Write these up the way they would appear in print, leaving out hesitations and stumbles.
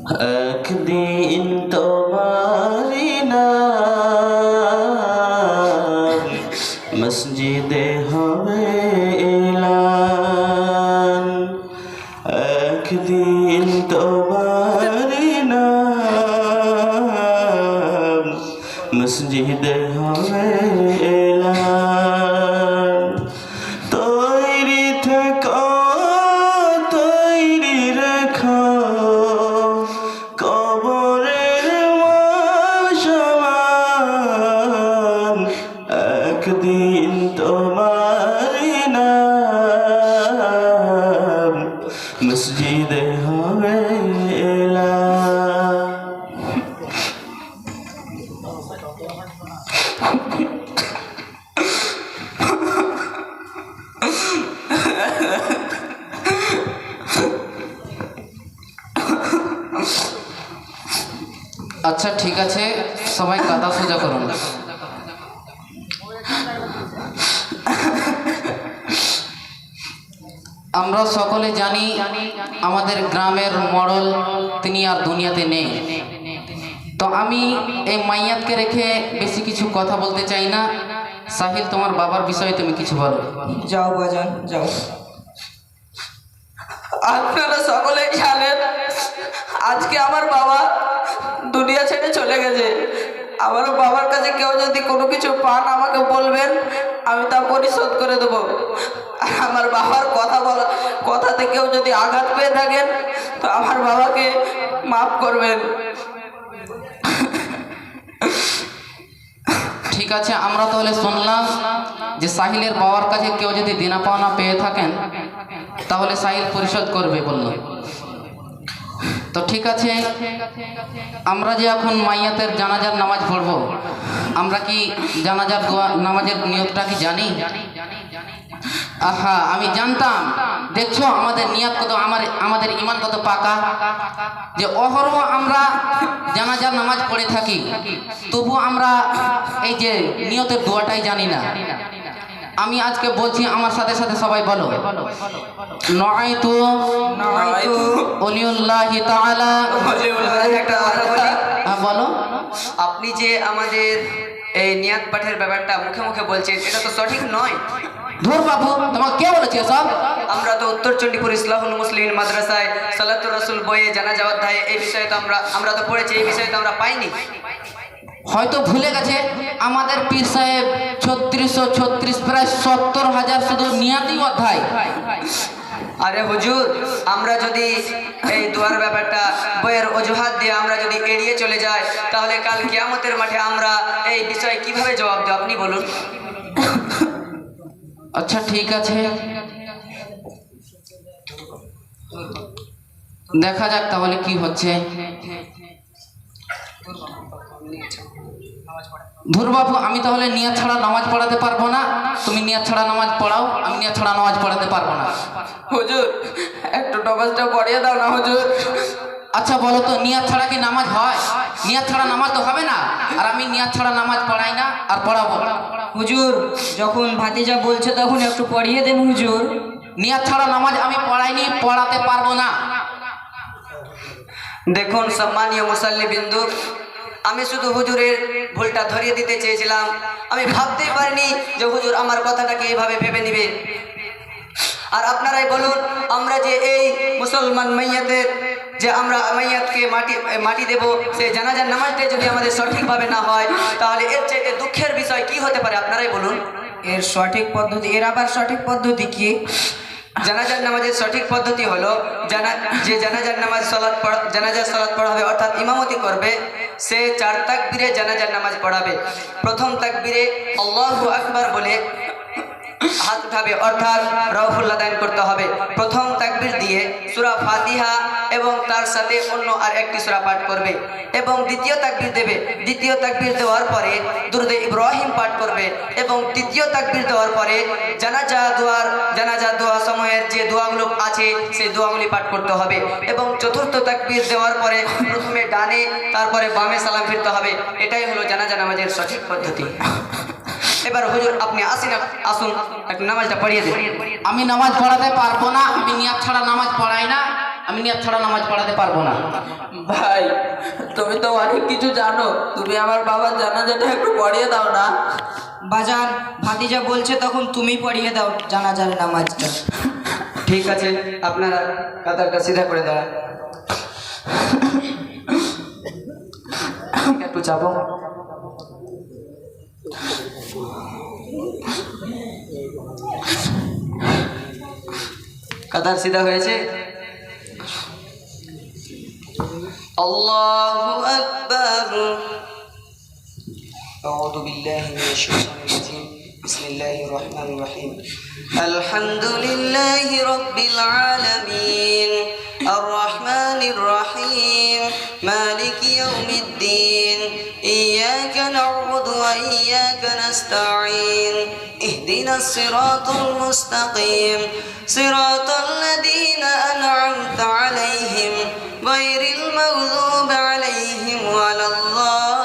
একদিন তোমারি নাম মসজিদে হবে এলান। একদিন তোমারি নাম মসজিদে হবে এলান। তৈরি থেকো, তৈরি রেখো কবরের মাল সমান। একদিন তোমারি নাম মসজিদে হবে এলান। আচ্ছা ঠিক আছে, সবাই কাদা সোজা করুন। আমরা সকলে জানি আমাদের গ্রামের মডল তিনি আর দুনিয়াতে নেই। তো আমি এই মাইয়াতকে রেখে বেশি কিছু কথা বলতে চাই না। সাহিল, তোমার বাবার বিষয়ে তুমি কিছু বলো। যাও বাজান যাও। আপনারা সকলেই জানেন আজকে আমার বাবা দুনিয়া ছেড়ে চলে গেছে। আমার বাবার কাছে কেউ যদি কোনো কিছু পান আমাকে বলবেন, আমি তা পরিশোধ করে দেবো। আমার বাবার কথাতে কেউ যদি আঘাত পেয়ে থাকেন তো আমার বাবাকে মাফ করবেন। ঠিক আছে, আমরা তাহলে শুনলাম যে সাহিলের বাবার কাছে কেউ যদি দেনা পাওনা পেয়ে থাকেন তাহলে সাহিল পরিশোধ করবে বললো। তো ঠিক আছে, আমরা যে এখন মাইয়াতের জানাজার নামাজ পড়বো, আমরা কি জানাজার নামাজের নিয়তটা কি জানি? আহা, আমি জানতাম। দেখছো আমাদের নিয়ত কত, আমাদের ইমান কত পাকা, যে অহরহ আমরা জানাজার নামাজ পড়ে থাকি, তবু আমরা এই যে নিয়তের দোয়াটাই জানি না। আমি আজকে বলছি, আমার সাথে সাথে সবাই বলো, নআইতু ওলিউল্লাহি তাআলা। একটা কথা বলি, বলো। আপনি যে আমাদের এই নিয়াত পাঠের ব্যাপারটা মুখে মুখে বলছেন, এটা তো সঠিক নয়। ধুর বাবু, তোমাকে কে বলেছে সব? আমরা তো উত্তর চণ্ডীপুর ইসলাহুল মুসলিম মাদ্রাসায় সালাতুর রাসূল বইয়ে জানাজা অধ্যায়ে এই বিষয়ে তো আমরা তো পড়েছি, এই বিষয়ে তো আমরা পাইনি। হয়তো ভুলে গেছে। আমাদের পীর সাহেব 3636 প্রায় 70,000 শুধু নিয়াতি অধ্যায়। আরে হুজুর, আমরা যদি এই দোয়ার ব্যাপারটা বইয়ের অজুহাত দিয়ে আমরা যদি এড়িয়ে চলে যাই, তাহলে কাল কিয়ামতের মাঠে আমরা এই বিষয়ে কিভাবে জবাব দেব আপনি বলুন। আচ্ছা ঠিক আছে, দেখা যাক তাহলে কি হচ্ছে। ধুর বাবু, আমি তাহলে নিয়াত ছাড়া নামাজ পড়াতে পারবো না। তুমি নিয়াত ছাড়া নামাজ পড়াও, আমি নিয়াত ছাড়া নামাজ পড়াতে পারবো না। হুজুর, একটু নামাজটা পড়িয়ে দাও না হুজুর। আচ্ছা বলো তো, নিয়াত ছাড়া কি নামাজ হয়? নিয়াত ছাড়া নামাজ তো হবে না। আর আমি নিয়াত ছাড়া নামাজ পড়াই না, আর পড়াবো না। হুজুর, যখন ভাতিজা বলছে তখন একটু পড়িয়ে দেন হুজুর। নিয়াত ছাড়া নামাজ আমি পড়াইনি, পড়াতে পারবো না। দেখুন সম্মানীয় মুসাল্লি বিন্দু, আমি শুধু হুজুরের ভুলটা ধরিয়ে দিতে চেয়েছিলাম। আমি ভাবতেই পারিনি যে হুজুর আমার কথাটাকে এইভাবে ভেবে নিবে। আর আপনারাই বলুন, আমরা যে এই মুসলমান মাইয়াতের যে আমরা মাইয়াতকে মাটি দেব, সেই জানাজার নামাজটাই যদি আমাদের সঠিকভাবে না হয়, তাহলে এর চাইতে দুঃখের বিষয় কি হতে পারে আপনারাই বলুন। এর সঠিক পদ্ধতি, এর আবার সঠিক পদ্ধতি কি? জানাজার নামাজের সঠিক পদ্ধতি হলো, যে জানাজার সালাত পড়াবে অর্থাৎ ইমামতি করবে, সে 4 তাকবীরে জানাজার নামাজ পড়াবে। প্রথম তাকবীরে আল্লাহু আকবার বলে হাত উঠাবে, অর্থাৎ রাউফুল্লাহ দান করতে হবে। প্রথম তাকবীর দিয়ে সূরা ফাতিহা এবং তার সাথে অন্য আর একটি সূরা পাঠ করবে এবং দ্বিতীয় তাকবীর দেবে। দ্বিতীয় তাকবীর দেওয়ার পরে দুরূদে ইব্রাহিম পাঠ করবে এবং তৃতীয় তাকবীর দেওয়ার পরে জানাজা দোয়া সময়ের যে দোয়াগুলো আছে সেই দোয়াগুলি পাঠ করতে হবে এবং চতুর্থ তাকবীর দেওয়ার পরে প্রথমে ডানে তারপরে বামে সালাম ফিরতে হবে। এটাই হলো জানাজা নামাজের সঠিক পদ্ধতি। এবার হুজুর আপনি আসুন একটু নামাজটা পড়িয়ে দিন। আমি নামাজ পড়াতে পারবো না, আমি নিয়াত ছাড়া নামাজ পড়াই না। আমি নিয়ত ছাড়া নামাজ পড়াতে পারবো না। ভাই তুমি তো অনেক কিছু জানো, তুমি আমার বাবার জানাজাটা একটু পড়িয়ে দাও না। বাজান, ভাতিজা বলছে তখন তুমি পড়িয়ে দাও জানাজার নামাজটা। ঠিক আছে, আপনারা কাতারটা সিধা করে দাঁড়ান। একটু চাপো। কাতার সিধা হয়েছে। আল্লাহু আকবার। আউযু বিল্লাহি মিনাশ শাইতানির রাজীম। বিসমিল্লাহির রহমানির রহিম। আলহামদুলিল্লাহি রাব্বিল আলামিন। আর রহমানির রহিম। মালিকি ইয়াউমিদ্দিন। ইয়াকা না'বুদু ওয়া ইয়াকা নাস্তাঈন। ইহদিনাস সিরাতাল মুস্তাকিম। সিরাতাল লাযীনা আন'আমতা আলাইহিম গায়রিল মাগযুবি আলাইহিম ওয়ালাদ-দাল্লিন।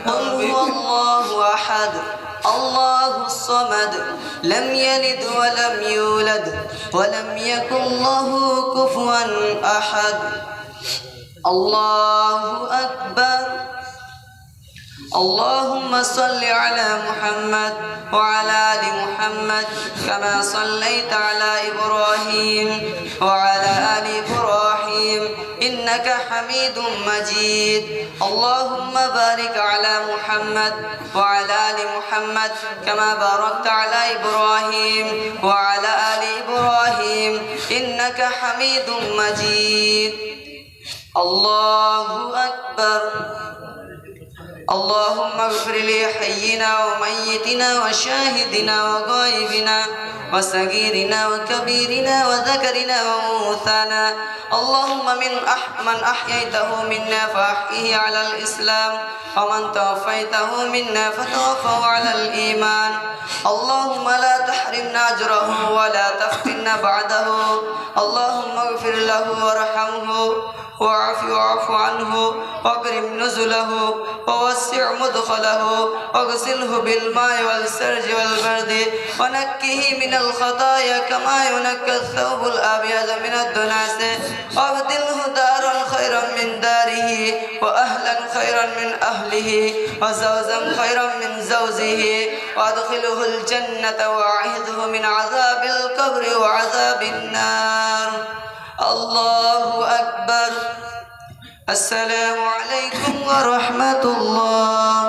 قل هو الله أحد الله الصمد لم يلد ولم يولد ولم يكن له كفوا أحد. الله أكبر. اللهم صل على محمد وعلى آل محمد كما صليت على إبراهيم وعلى آل إبراهيم إنك حميد مجيد. اللهم بارك على محمد وعلى آل محمد كما باركت على إبراهيم وعلى آل إبراهيم إنك حميد مجيد. الله أكبر. اللهم اغفر لحينا وميتنا وشاهدنا وغائبنا وصغيرنا وكبيرنا وذكرنا وأنثانا. اللهم من أحييته منا فأحيه على الإسلام ومن توفيته منا فتوفه على الإيمان. اللهم لا تحرمنا أجره ولا تفتنا بعده. اللهم اغفر له وارحمه واعف عنه واكرم نزله ووسع مدخله واغسله بالماء والثلج والبرد ونكه من الخطايا كما ينكى الثوب الأبيض من الدنس وابدله دارا خيرا من داره وأهلا خيرا من أهله وزوجا خيرا من زوجه وادخله الجنة وأعذه من عذاب القبر وعذاب النار. الله أكبر. السلام عليكم ورحمة الله.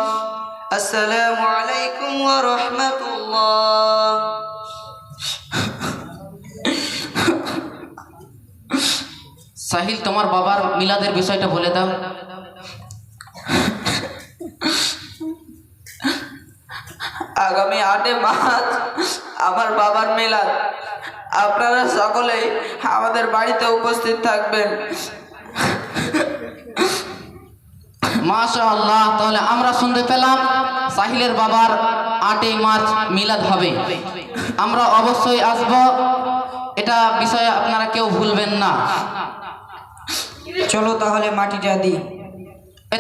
السلام عليكم ورحمة الله. সাহিল, তোমার বাবার মিলাদের বিষয়টা বলে দাও। আগামী 8 মার্চ আমার বাবার মিলাদ। আপনারা সকলেই আমাদের বাড়িতে উপস্থিত থাকবেন। মাশাআল্লাহ, তাহলে আমরা শুনতে পেলাম সাহিলের বাবার 8 মার্চ মিলাদ হবে। আমরা অবশ্যই আসব, এটা বিষয়ে আপনারা কেউ ভুলবেন না। চলো তাহলে মাটিটা দিই।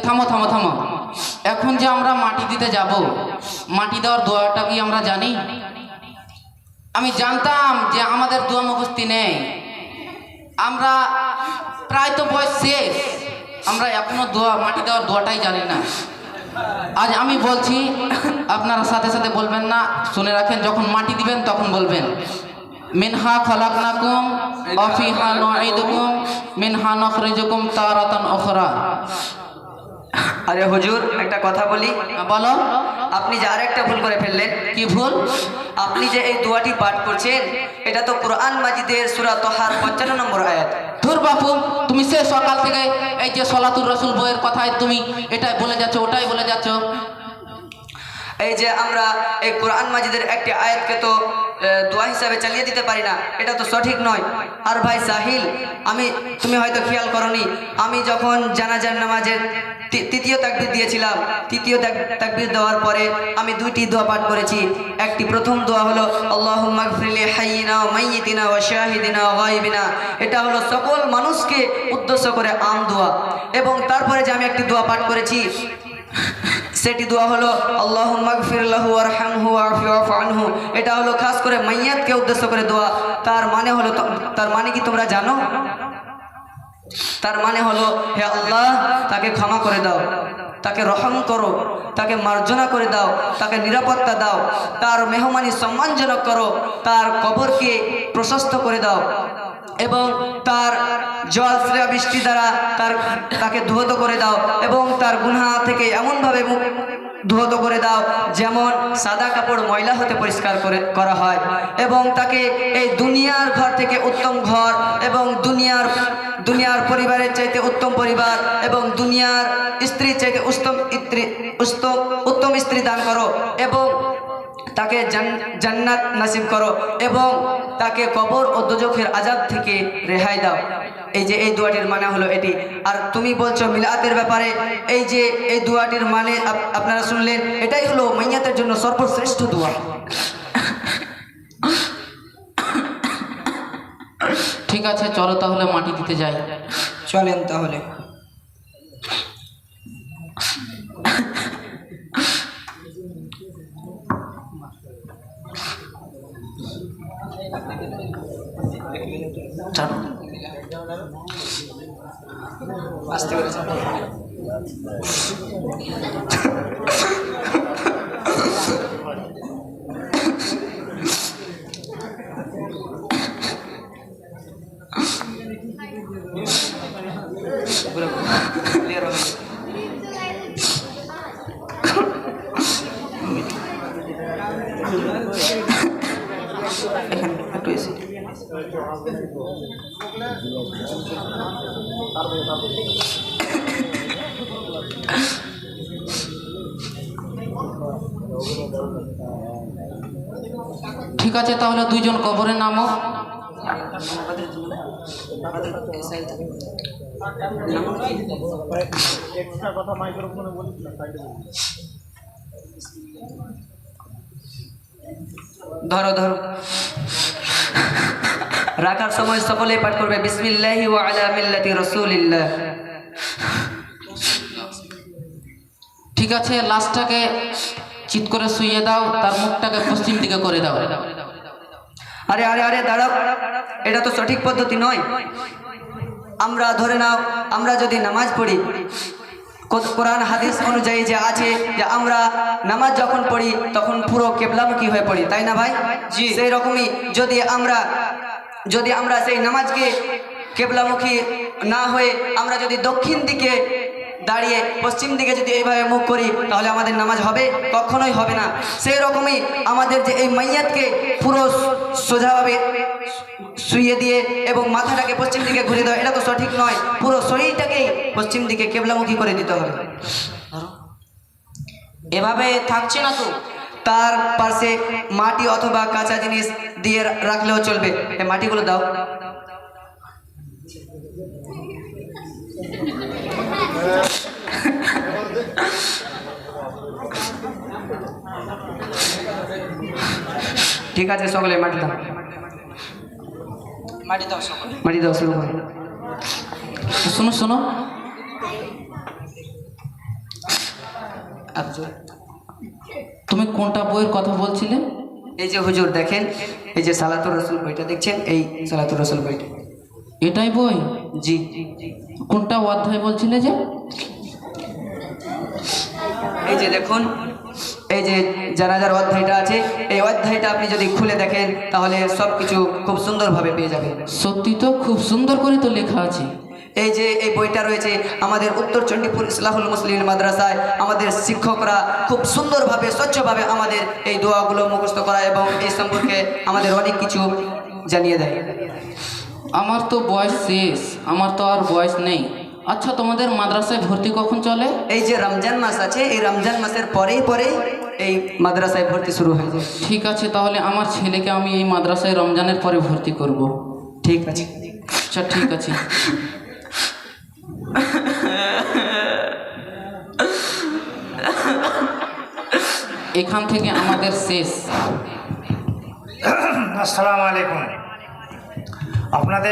থামো থামো থামো, এখন যে আমরা মাটি দিতে যাব, মাটি দেওয়ার দোয়াটা কি আমরা জানি? আমি জানতাম যে আমাদের দোয়া মুখস্থি নেই, আমরা প্রায় তো বয়স শেষ, আমরা এখনো দোয়া মাটি দেওয়ার দোয়াটাই জানি না। আজ আমি বলছি, আপনারা সাথে সাথে বলবেন না, শুনে রাখেন, যখন মাটি দিবেন তখন বলবেন মিনহা খলাকনাকুম ওয়া ফিহা নুঈদুকুম মিনহা নুখরিজুকুম তারাতান উখরা। আরে হুজুর, একটা কথা বলি। বলো। আপনি যে আরেকটা ভুল করে ফেললেন। কি ভুল? আপনি যে এই দোয়াটি পাঠ করছেন, এটা তো কোরআন মাজিদের সূরা তাহার 55 নম্বর আয়াত। ধুর বাপু, তুমি সে সকাল থেকে এই যে সলাতুর রাসূল বইয়ের কথায় তুমি এটাই বলে যাচ্ছ, ওটাই বলে যাচ্ছ। এই যে আমরা এই কোরআন মাজিদের একটি আয়াতকে তো দোয়া হিসাবে চালিয়ে দিতে পারি না, এটা তো সঠিক নয়। আর ভাই সাহিল, তুমি হয়তো খেয়াল করনি, আমি যখন জানাজার নামাজের তৃতীয় তাকবীর দিয়েছিলাম, তৃতীয় তাকবীর দেওয়ার পরে আমি 2টি দোয়া পাঠ করেছি। একটি প্রথম দোয়া হলো আল্লাহুম্মা গফির লি হাইয়িনা ওয়া মাইয়িতিনা ওয়া শাহিদিনা ওয়া গায়বিনা, এটা হলো সকল মানুষকে উদ্দেশ্য করে আম দোয়া। এবং তারপরে যে আমি একটি দোয়া পাঠ করেছি, সেটি দোয়া হলো আল্লাহুম্মা গফির লাহু ওয়ারহামহু ওয়াফু আনহু। এটা হলো খাস করে মাইয়াতকে উদ্দেশ্য করে দোয়া। তার মানে কি তোমরা জানো? তার মানে হলো, হে আল্লাহ, তাকে ক্ষমা করে দাও, তাকে রহম করো, তাকে মার্জনা করে দাও, তাকে নিরাপত্তা দাও, তার মেহমানি সম্মানজনক করো, তার কবরকে প্রশস্ত করে দাও এবং তার জল বৃষ্টি দ্বারা তাকে ধৌত করে দাও এবং তার গুনাহ থেকে এমনভাবে ধৌত করে দাও যেমন সাদা কাপড় ময়লা হতে পরিষ্কার করা হয়, এবং তাকে এই দুনিয়ার ঘর থেকে উত্তম ঘর এবং দুনিয়ার পরিবারের চাইতে উত্তম পরিবার এবং দুনিয়ার স্ত্রীর চাইতে উত্তম স্ত্রী দান করো এবং তাকে জান্নাত নসিব করো এবং তাকে কবর ও দোজখের আযাব থেকে রেহাই দাও। এই দোয়াটির মানে হলো এটি। আর তুমি বলছো মিলাতের ব্যাপারে, এই দোয়াটির মানে আপনারা শুনলেন, এটাই হলো মাইয়াতের জন্য সর্বশ্রেষ্ঠ দোয়া। ঠিক আছে, চলো তাহলে মাটি দিতে যাই। চলেন তাহলে। আস্তে করে ক্লিয়ার হবে। এখানে একটু এসে ঠিক আছে, তাহলে দুইজন কবরে নামো। ধরো রাখার সময় সকলে পাঠ করবে বিসমিল্লাহি ওয়া আলা মিল্লাতি রাসূলিল্লাহ। ঠিক আছে, লাশটাকে চিৎ করে শুইয়ে দাও, তার মুখটাকে পশ্চিম দিকে করে দাও। আরে আরে আরে দাঁড়াও, এটা তো সঠিক পদ্ধতি নয়। আমরা ধরে নাও, আমরা যদি নামাজ পড়ি, কোরআন হাদিস অনুযায়ী যে আছে যে আমরা নামাজ যখন পড়ি তখন পুরো কেবলামুখী হয়ে পড়ি, তাই না ভাই? জি। সেই রকমই যদি আমরা সেই নামাজকে কেবলামুখী না হয়ে আমরা যদি দক্ষিণ দিকে দাঁড়িয়ে পশ্চিম দিকে যদি এইভাবে মুখ করি তাহলে আমাদের নামাজ হবে? কখনোই হবে না। সেই রকমই আমাদের যে এই মাইয়াতকে পুরো সোজাভাবে শুইয়ে দিয়ে এবং মাথাটাকে পশ্চিম দিকে ঘুরে দেওয়া, এটা তো সঠিক নয়। পুরো শরীরটাকেই পশ্চিম দিকে কেবলামুখী করে দিতে হবে। এভাবে থাকছে না তো। তার পাশে মাটি অথবা কাঁচা জিনিস দিয়ে রাখলেও চলবে। এই মাটিগুলো দাও। ঠিক আছে, সকলে মাটি দাও। মাটি দাও শুরু করো। শোনো, তুমি কোনটা বইয়ের কথা বলছিলে? এই যে হুজুর দেখেন, এই যে সালাতুর রাসূল বইটা দেখছেন, এই সালাতুর রাসূল বইটা। এটাই বই? জি। কোনটা অধ্যায় বলছিলে যে? এই যে দেখুন, এই যে জানাজার অধ্যায়টা আছে, এই অধ্যায়টা আপনি যদি খুলে দেখেন তাহলে সব কিছু খুব সুন্দরভাবে পেয়ে যাবেন। সত্যি তো, খুব সুন্দর করে তো লেখা আছে। এই যে এই বইটা রয়েছে আমাদের উত্তর চণ্ডীপুর ইসলাহুল মুসলিম মাদ্রাসায় আমাদের শিক্ষকরা খুব সুন্দরভাবে স্বচ্ছভাবে আমাদের এই দোয়াগুলো মুখস্থ করা এবং এই সম্পর্কে আমাদের অনেক কিছু জানিয়ে দেয়। আমার তো বয়স শেষ, আমার তো আর বয়স নেই। আচ্ছা, তোমাদের মাদ্রাসায় ভর্তি কখন চলে? এই যে রমজান মাস আছে, এই রমজান মাসের পরেই এই মাদ্রাসায় ভর্তি শুরু হয়ে যায়। ঠিক আছে, তাহলে আমার ছেলেকে আমি এই মাদ্রাসায় রমজানের পরে ভর্তি করব। ঠিক আছে। আচ্ছা, ঠিক আছে। এখান থেকে আমাদের শেষ। আসসালামু আলাইকুম। আপনাদের